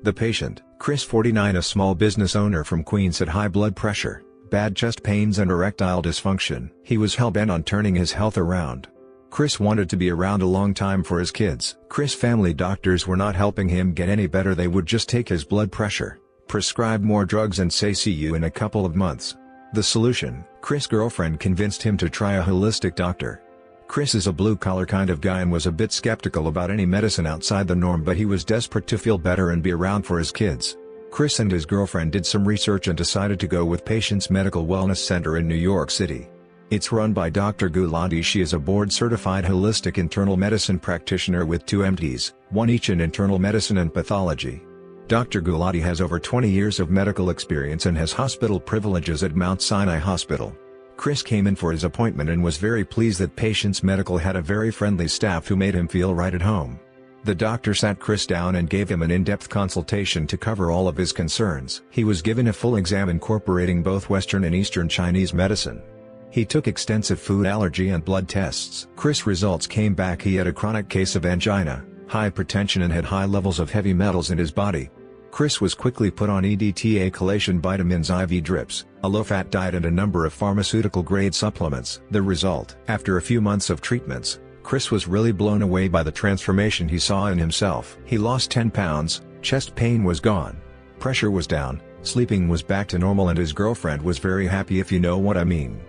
The patient, Chris 49, a small business owner from Queens, had high blood pressure, bad chest pains and erectile dysfunction. He was hell-bent on turning his health around. Chris wanted to be around a long time for his kids. Chris' family doctors were not helping him get any better. They would just take his blood pressure, prescribe more drugs and say see you in a couple of months. The solution: Chris' girlfriend convinced him to try a holistic doctor. Chris is a blue-collar kind of guy and was a bit skeptical about any medicine outside the norm, but he was desperate to feel better and be around for his kids. Chris and his girlfriend did some research and decided to go with Patients Medical Wellness Center in New York City. It's run by Dr. Gulati. She is a board-certified holistic internal medicine practitioner with 2 MDs, one each in internal medicine and pathology. Dr. Gulati has over 20 years of medical experience and has hospital privileges at Mount Sinai Hospital. Chris came in for his appointment and was very pleased that Patients Medical had a very friendly staff who made him feel right at home. The doctor sat Chris down and gave him an in-depth consultation to cover all of his concerns. He was given a full exam incorporating both Western and Eastern Chinese medicine. He took extensive food allergy and blood tests. Chris' results came back. He had a chronic case of angina, hypertension and had high levels of heavy metals in his body. Chris was quickly put on EDTA Chelation vitamins, IV drips, a low-fat diet and a number of pharmaceutical-grade supplements. The result: after a few months of treatments, Chris was really blown away by the transformation he saw in himself. He lost 10 pounds, chest pain was gone, pressure was down, sleeping was back to normal, and his girlfriend was very happy, if you know what I mean.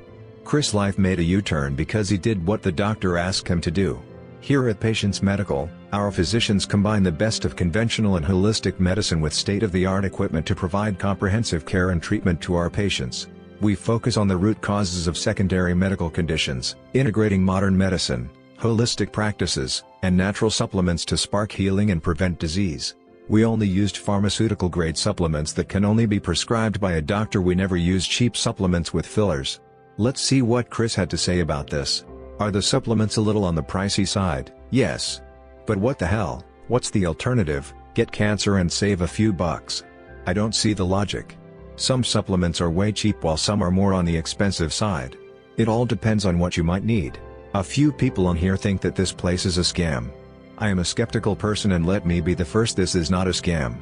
Chris' life made a U-turn because he did what the doctor asked him to do. Here at Patients Medical, our physicians combine the best of conventional and holistic medicine with state-of-the-art equipment to provide comprehensive care and treatment to our patients. We focus on the root causes of secondary medical conditions, integrating modern medicine, holistic practices, and natural supplements to spark healing and prevent disease. We only used pharmaceutical-grade supplements that can only be prescribed by a doctor. We never use cheap supplements with fillers. Let's see what Chris had to say about this. Are the supplements a little on the pricey side? Yes. But what the hell? What's the alternative? Get cancer and save a few bucks? I don't see the logic. Some supplements are way cheap while some are more on the expensive side. It all depends on what you might need. A few people on here think that this place is a scam. I am a skeptical person, and let me be the first: this is not a scam.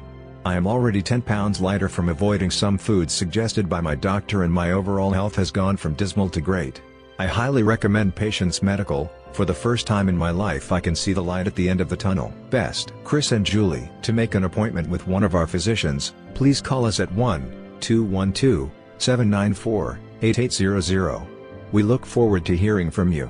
I am already 10 pounds lighter from avoiding some foods suggested by my doctor, and my overall health has gone from dismal to great. I highly recommend Patients Medical. For the first time in my life I can see the light at the end of the tunnel. Best, Chris and Julie. To make an appointment with one of our physicians, please call us at 1-212-794-8800. We look forward to hearing from you.